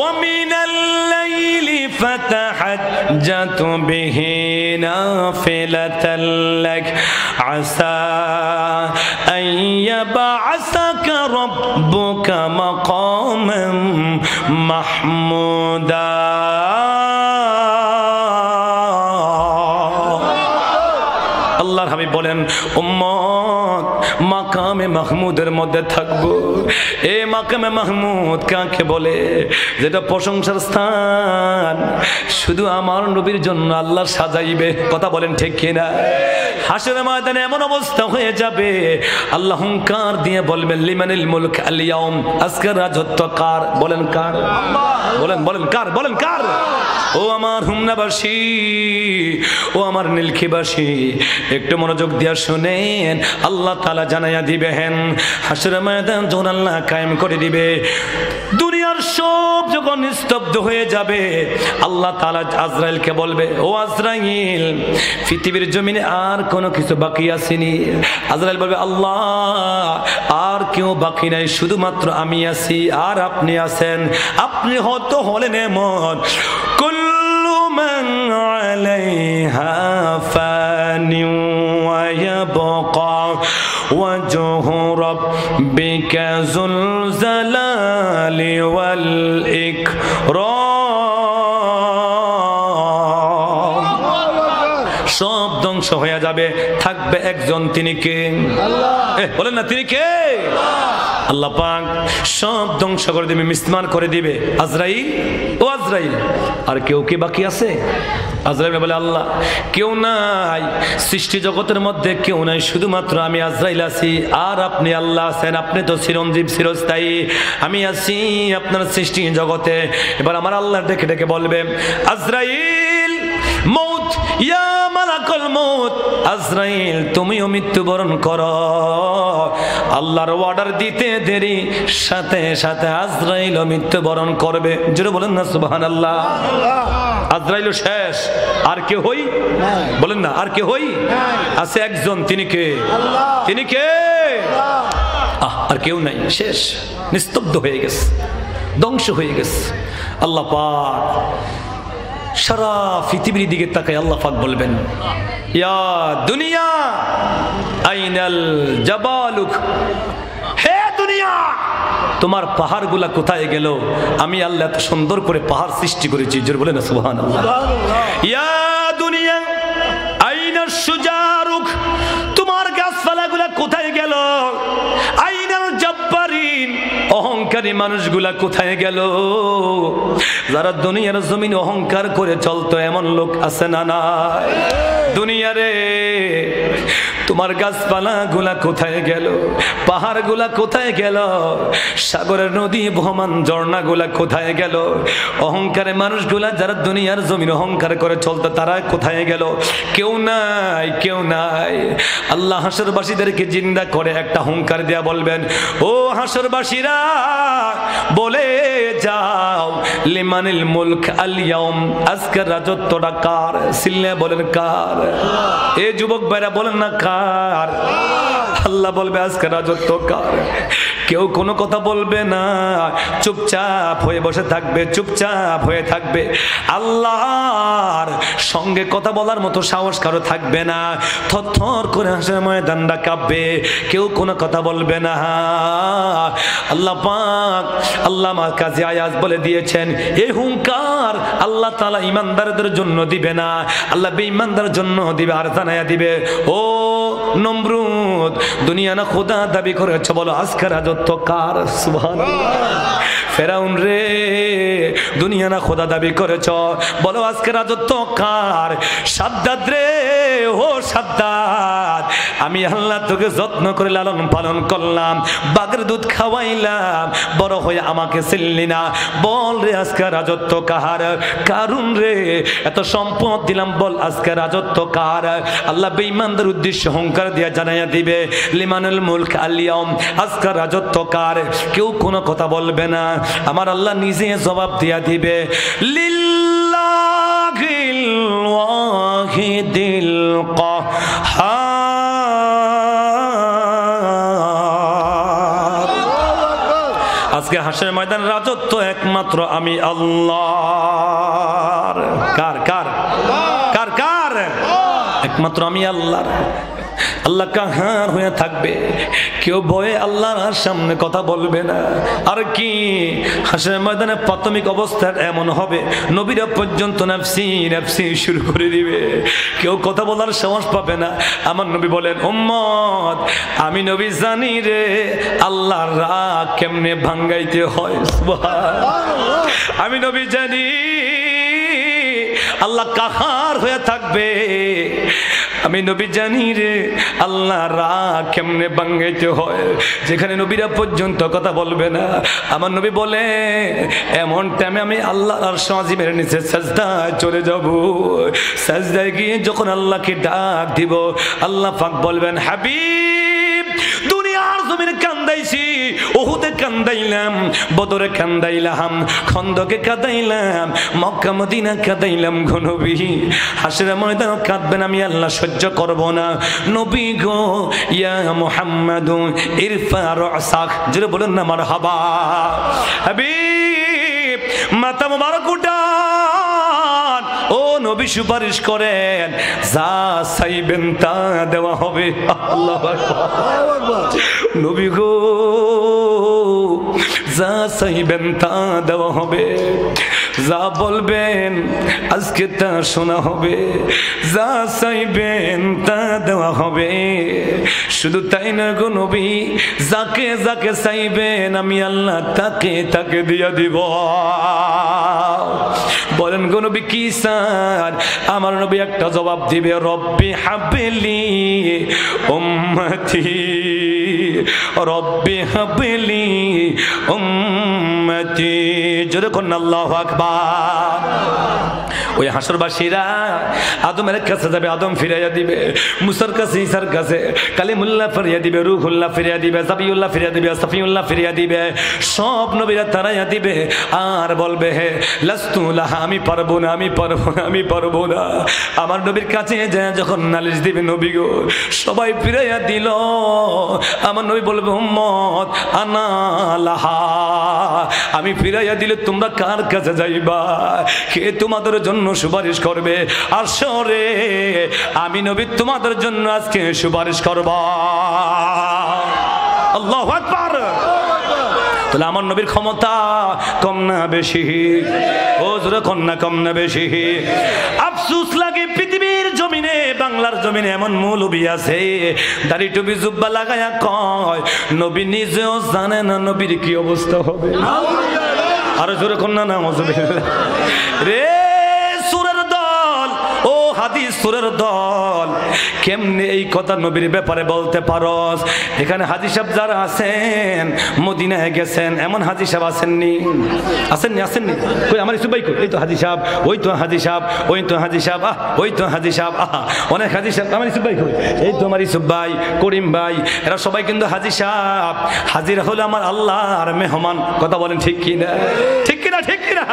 ومن الليل فتهجد به نافلة لك عسى أن يبعثك ربك مقاما محمودا আল্লাহর হাবিব বলেন উম্মত মাকামে মাহমুদের মধ্যে থাকবো। এই মাকামে মাহমুদ কাকে বলে? যেটা প্রশংসার স্থান শুধু আমার নবীর জন্য আল্লাহ সাজাইবে। কথা বলেন ঠিক কিনা? হাসরের ময়দানে এমন অবস্থা হয়ে যাবে আল্লাহ হুঙ্কার দিয়ে বলবেন লিমানিল মুলক আল ইয়াউম, আজকের রাজত্ব কার? বলেন কার? বলেন বলেন কার? বলেন কার? ও আমার হুমনাবাসী, ও আমার নীলক্ষীবাসী, একটু মনোযোগ দিয়ে শুনেন। আল্লাহ তাআলা জানাইয়া দিবেন হাসরের ময়দান যখন আল্লাহ কায়েম করে দিবে, দুনিয়ার সব যখন নিস্তব্ধ হয়ে যাবে, আল্লাহ তাআলা আজরাইলকে বলবে ও আজরাইল, পৃথিবীর জমিনে আর কোনো কিছু বাকি আসেনি? আজরাইল বলবে আল্লাহ আর কেউ বাকি নাই, শুধুমাত্র আমি আছি আর আপনি আছেন। আপনি হয়তো হলেন এমন কুল্লু মান আলাইহা ফানি ওয়া ইয়াবকা ওয়াজহু রাব্বিকা যুল জালালি ওয়াল ইকরাম। সব ধ্বংস হয়ে যাবে, থাকবে একজন, তিনি কে? আল্লাহ। বলেন না তিনি কে? আল্লাহ পাক সব ধ্বংস করে দিবে, মিসমান করে দিবে। আজরাইল, ও আজরাইল, আর কেউ কি বাকি আছে? আজরাইল বলে আল্লাহ কেউ নাই, সৃষ্টি জগতের মধ্যে কেউ নাই, শুধুমাত্র আমি আজরাইল আছি আর আপনি আল্লাহ আছেন। আপনি তো চিরঞ্জীব চিরস্থায়ী, আমি আছি আপনার সৃষ্টি জগতে। এবার আমার আল্লাহ ডেকে ডেকে বলবে আজরাইল মউত, ইয়া মালাকুল মউত, আজরাইল তুমিও মৃত্যুবরণ করো। আল্লাহর অর্ডার দিতে দেরি, সাথে সাথে আজরাইলও মৃত্যুবরণ করবে। জোরে বলেন না সুবহানাল্লাহ। আজরাইলও শেষ, আর কেউ হই? বলেন না আর কেউ হই? আছে একজন, তিনি কে? আল্লাহ। তিনি কে? আর কেউ নাই, শেষ, নিস্তব্ধ হয়ে গেছে, ধ্বংস হয়ে গেছে। আল্লাহ পাক সারা পৃথিবীর দিকে তাকায় আল্লাহ পাক বলবেন ইয়া দুনিয়া আইনাল জাবালুক, হে দুনিয়া তোমার পাহাড়গুলা কোথায় গেল? আমি আল্লাহ এত সুন্দর করে পাহাড় সৃষ্টি করেছি। জোরে বলেন না সুবহানাল্লাহ। ইয়া দুনিয়া আইনাশ সুজারুক, তোমার গাছপালাগুলা কোথায় গেল? আইনাল জাব্বারিন, অহংকারী মানুষগুলা কোথায় গেল? যারা দুনিয়ার জমিন অহংকার করে চলতো, এমন লোক আছে না নাই? দুনিয়ারে তোমার গাছপালা গুলা কোথায় গেল? পাহাড় গুলা কোথায় গেল? সাগরের নদী বহমান ঝর্ণা গুলা কোথায় গেল? অহংকারে মানুষগুলা যারা দুনিয়ার জমিন অহংকার করে চলতো, তারা কোথায় গেল? কেউ নাই, কেউ নাই। আল্লাহ হাসরবাসীদেরকে জিন্দা করে একটা হুঙ্কার দেয়া বলবেন ও হাসরবাসীরা, বলে যাও লিমানিল মুলক আল ইয়াউম, আজকের রাজত্বটা কার? সিল্লে বলেন কার? এ যুবক ভাইরা বলেন না কার? আল্লাহ বলবে আজকের রাজত্ব কার? কেউ কোনো কথা বলবে না, চুপচাপ হয়ে বসে থাকবে, চুপচাপ হয়ে থাকবে। আল্লাহর সঙ্গে কথা বলার মতো সাহস কারো থাকবে না। থরথর করে হাসরের ময়দানটা কাঁপবে, কেউ কোনো কথা বলবে না। আল্লাহ পাক আল্লামা কাজী আয়াজ বলে দিয়েছেন এই হুঙ্কার আল্লাহ তাআলা ঈমানদারদের জন্য দিবে না, আল্লাহ বেঈমানদের জন্য দিবে। আর জানায়া দিবে ও নমরুদ, দুনিয়া না খোদা দাবি করেছে, বলো আজকে রাজত্ব কার? সুবহানাল্লাহ। ফেরাউন রে, দুনিয়া না খোদা দাবি করেছ, বলো আজকে রাজত্ব কার? সাদ্দাত রে, ও সাদ্দাত, আমি আল্লাহ তোকে যত্ন করে লালন পালন করলাম, বাঘের দুধ খাওয়াইলাম, বড় হয়ে আমাকে চিনলি না, বল রে আজকে রাজত্ব কার? কারুন রে, এত সম্পদ দিলাম, বল আজকে রাজত্ব কার? আল্লাহ বেঈমানদের উদ্দেশ্যে হুঙ্কার দিয়া জানাইয়া দিবে লিমানুল মুলক আল ইয়াউম, আজকে রাজত্ব কার? কেউ কোনো কথা বলবে না। আমার আল্লাহ নিজে জবাব দিয়া দিবে লিল্লাহিল ওয়াহিদিল কাহ্হার। আজকে হাসরের ময়দান রাজত্ব একমাত্র আমি আল্লাহর। কার কার কার কার? একমাত্র আমি আল্লাহর। আল্লাহ কাহার হয়ে থাকবে, কেউ ভয়ে আল্লাহর সামনে কথা বলবে না। আর কি হাসরের ময়দানে প্রাথমিক অবস্থা এমন হবে, নবীরা পর্যন্ত নাফসি নাফসি শুরু করে দিবে, কেউ কথা বলার সাহস পাবে না। আমার নবী বলেন, উম্মত আমি নবী জানি রে আল্লাহর রাগ কেমনে ভাঙ্গাইতে হয়। সুবহানাল্লাহ। আমি নবী জানি আল্লাহ কাহার হয়ে থাকবে, আমি নবী জানি রে আল্লাহ রাগ কেমনে ভাঙ্গাইতে হয়, যেখানে নবীরা পর্যন্ত কথা বলবে না। আমার নবী বলে এমন টাইমে আমি আল্লাহর আরশ আজিমের নিচে সাজদায় চলে যাব। সাজদায় গিয়ে যখন আল্লাহকে ডাক দিব, আল্লাহ পাক বলবেন, হাবিব দুনিয়ার জমিনে কান্দাইছি, উহুদে কান্দাইলাম, বদরে কান্দাইলাম, খন্দকে কাঁদাইলাম, মক্কা মদিনা কাঁদাইলাম গো নবী, হাসরের ময়দানে কাঁদবেন, আমি আল্লাহ সহ্য করব না। নবী গো ইয়া মুহাম্মাদু ইরফা রাসাক, জোরে বলেন না মারহাবা। হাবিব মাথা মোবারক উঠান, ও নবী সুপারিশ করেন, যা চাইবেন তা দেওয়া হবে। আল্লাহু আকবার। নবী গো যা চাইবেন তা দেওয়া হবে, যা বলবেন আজকে তা শোনা হবে, যা চাইবেন তা দেওয়া হবে। শুধু তাই না গো নবী, যাকে যাকে চাইবেন আমি আল্লাহ তাকে তাকে দিয়া দিব। বলেন গো নবী কি চান? আমার নবী একটা জবাব দিবে, রব্বি হাবলি উম্মতি, রব্বি হাবলি উম্মতি। জোরে কোন আল্লাহু আকবার। ওই হাসরবাসীরা আদমের কাছে যাবে, আদম ফিরাইয়া দিবে, মুসার কাছে ঈসার কাছে কালিমুল্লাহ ফিরিয়া দিবে, রূহুল্লাহ ফিরিয়া দিবে, সাবিউল্লাহ ফিরিয়া দিবে, সাফিউল্লাহ ফিরিয়া দিবে, সব নবীরা তারাইয়া দিবে। আর বলবে, হে লাস্তু লাহা, আমি পারবো না, আমি পারবো না, আমি পারবো না। আমার নবীর কাছে যায় যখন নালিশ দিবে, নবী গো সবাই ফিরাইয়া দিল, আমার নবী বলবে, উম্মত আনা লাহা, আমি ফিরাইয়া দিলে তোমরা কার কাছে যাইবা? কে তোমাদের জন্য সুপারিশ করবে? আসরে আমি নবী তোমাদের জন্য আজকে সুপারিশ করব। আল্লাহু আকবার। তাহলে আমার নবীর ক্ষমতা কম না বেশি? ও জোরে কোন না কম না বেশি? আফসোস লাগে পৃথিবীর জমিনে, বাংলার জমিনে এমন মৌলবী আছে দাড়ি টুপি জুব্বা লাগায়া কয় নবী নিজেও জানে না নবীর কি অবস্থা হবে। আরো জোরে কোন না নাউযুবিল্লাহ। রে সুরের দল, ও হাদিস সুরের দল, কেমনে এই কথা নবীর ব্যাপারে বলতে পারস? এখানে হাজী সাহেব যারা আছেন, মদিনায় গেছেন, এমন হাজী সাহেব আসেননি? আসেননি? আসেননি? কই আমার ইসুফ ভাই কই? এই তো হাজী সাহেব, ওই তো হাজী সাহেব, ওই তো হাজী সাহেব, ওই তো হাজী সাহেব, অনেক হাজী সাহেব। আমার ইসুফ ভাই কই? এই তো আমার ইসুফ ভাই, করিম ভাই, এরা সবাই কিন্তু হাজী সাহেব। হাজিরা হলো আমার আল্লাহর মেহমান। কথা বলেন ঠিক কিনা? ঠিক কিনা? ঠিক কিনা?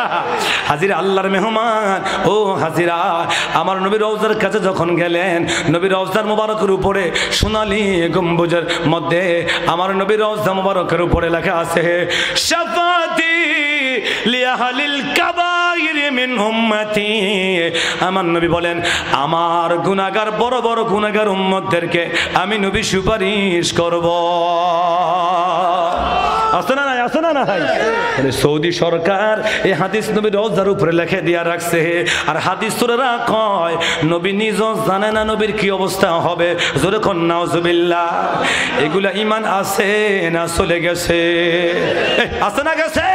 হাজিরা আল্লাহর মেহমান। ও হাজিরা আমার নবীর রওজার কাছে যখন গেলেন, নবীর রওজার মুবারকের উপরে সোনালী গম্বুজের মধ্যে আমার নবীর রওজা মুবারকের উপরে লেখা আছে, শাফাতি লিআহলিল কাবাইর মিন উম্মতি। আমার নবী বলেন, আমার গুনাহগার, বড় বড় গুনাহগার উম্মতদেরকে আমি নবী সুপারিশ করব। আছে না নাই? আছে না নাই? তাহলে সৌদি সরকার এই হাদিস নবীর রওজার উপরে লিখে দিয়া রাখছে। আর হাদিস সুরেরা কয় নবী নিজেও জানে না নবীর কি অবস্থা হবে। জোরে কোন নাউযুবিল্লাহ। এগুলা ঈমান আছে না চলে গেছে? আছে না গেছে?